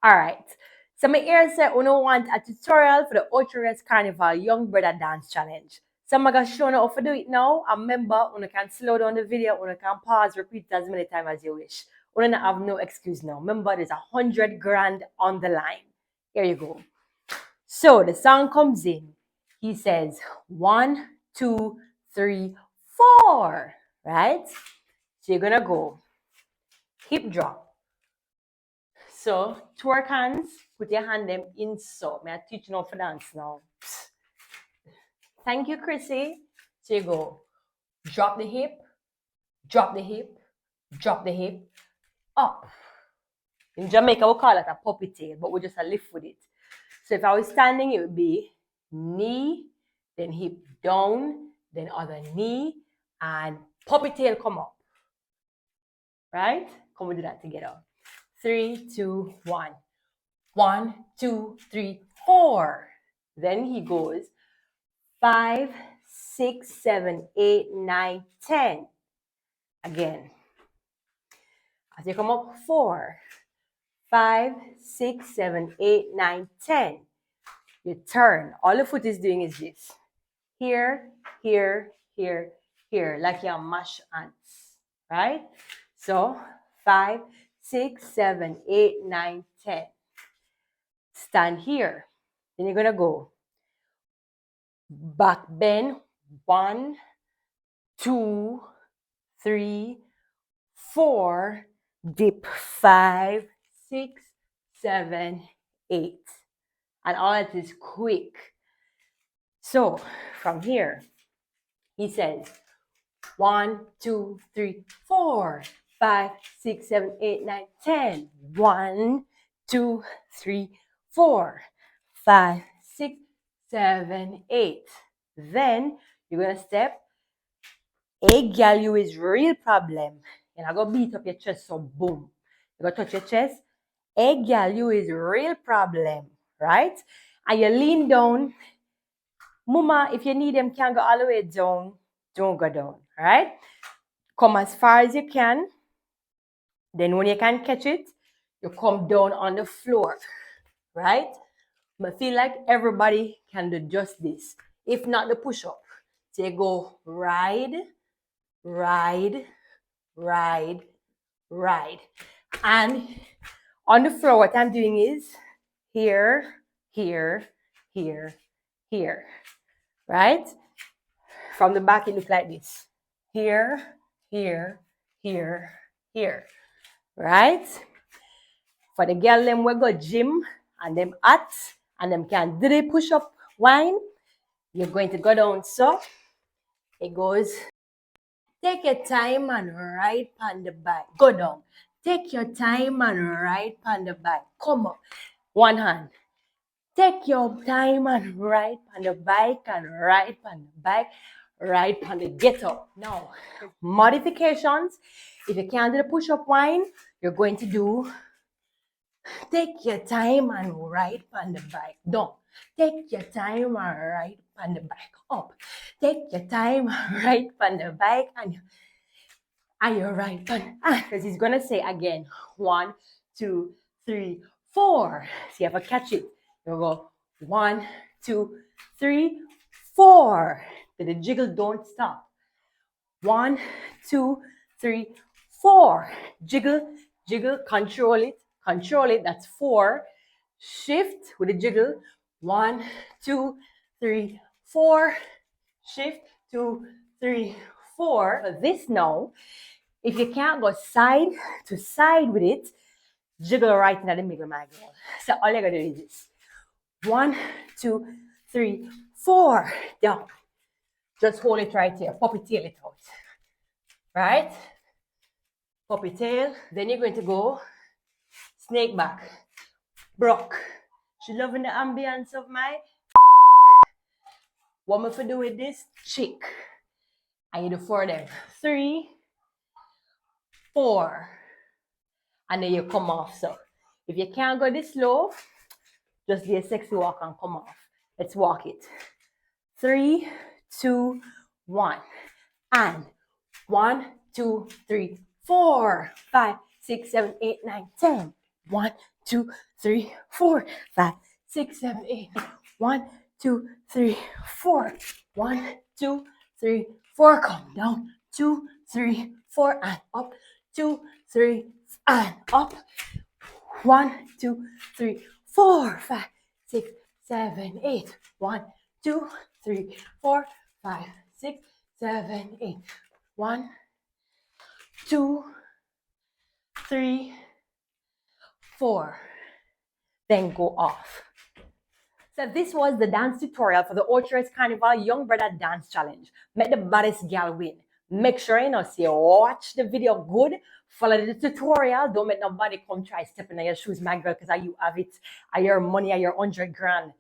All right. So my ear said, "Uno want a tutorial for the Ocho Rios Carnival Young Brother Dance Challenge." So I'm gonna show you how to do it now. And remember, you can slow down the video, you can pause, repeat it as many times as you wish. You don't have no excuse now. Remember, there's 100 grand on the line. Here you go. So the song comes in. He says 1, 2, 3, 4. Right? So you're gonna go hip drop. So twerk hands, put your hand them in so. May I teach you how to dance now? Thank you, Chrissy. So you go drop the hip, drop the hip, drop the hip, up. In Jamaica, we call it a puppy tail, but we just a lift with it. So if I was standing, it would be knee, then hip down, then other knee, and puppy tail come up. Right? Come we do that together. 3, 2, 1. 1, 2, 3, 4. Then he goes 5, 6, 7, 8, 9, 10. Again. As you come up, 4, 5, 6, 7, 8, 9, 10. You turn. All the foot is doing is this. Here, here, here, here, like your mash ants. Right? So 5, 6, 7, 8, 9, 10. Stand here. Then you're gonna go back bend. 1, 2, 3, 4. Dip 5, 6, 7, 8. And all that is quick. So from here, he says 1, 2, 3, 4, 5, 6, 7, 8, 9, 10. 1, 2, 3, 4, 5, 6, 7, 8. Then you're gonna step. Hey, girl, you is real problem. And I go beat up your chest, so boom. You go touch your chest. Hey, girl, you is real problem, right? And you lean down. Mama, if you need them, can't go all the way down. Don't go down, right? Come as far as you can. Then when you can catch it, you come down on the floor, right? But feel like everybody can do just this. If not the push-up. So you go ride, ride, ride, ride. And on the floor, what I'm doing is here, here, here, here, right? From the back, it looks like this. Here, here, here, here, right? For the girl, them we go gym and them at and them can do the push-up wine. You're going to go down so. It goes. Take your time and ride on the bike. Go down. Take your time and ride on the bike. Come up. One hand. Take your time and ride on the bike and ride on the bike. Ride on the get up. Now, modifications. If you can't do the push-up wine, you're going to do take your time and ride on the bike. Down. Take your time and ride on the bike. Up. Take your time and ride on the bike and you're right. Because he's gonna say again 1, 2, 3, 4. See if I catch it. You'll go 1, 2, 3, 4. Then the jiggle don't stop. 1, 2, 3, 4. Jiggle, jiggle, control it, control it. That's 4. Shift with the jiggle. 1, 2, 3, 4. Shift 2, 3, 4. For this now, if you can't go side to side with it, jiggle right in the middle, my girl. So all you gotta do is this. 1, 2, 3, 4. Down. Just hold it right here. Puppy tail it out. Right? Puppy tail. Then you're going to go snake back. Brock. She loving the ambience of my. What am I to do with this? Chick. I need to 4 of them. 3, 4. And then you come off. So if you can't go this slow, just do a sexy walk and come off. Let's walk it. 3, 2, 1. And 1, 2, 3, 4, 5, 6, 7, 8, 9, 10. 1, 2, 3, 4, 5, 6, 7, 8. 1, 2, 3, 4. 1, 2, 3, 4. Calm down. 2, 3, 4, and up. 2, 3, and up. 1, 2, 3, 4, 5, 6, 7, 8. 1, 2, 3, 4, 5, 6, 7, 8. 1, 2, 3, 4. Then go off. So this was the dance tutorial for the Ocho Rios Carnival Young Bredda Dance Challenge. Make the baddest gal win. Make sure you know, say watch the video good, follow the tutorial. Don't make nobody come try stepping on your shoes, my girl, because you have it, your money, your 100 grand.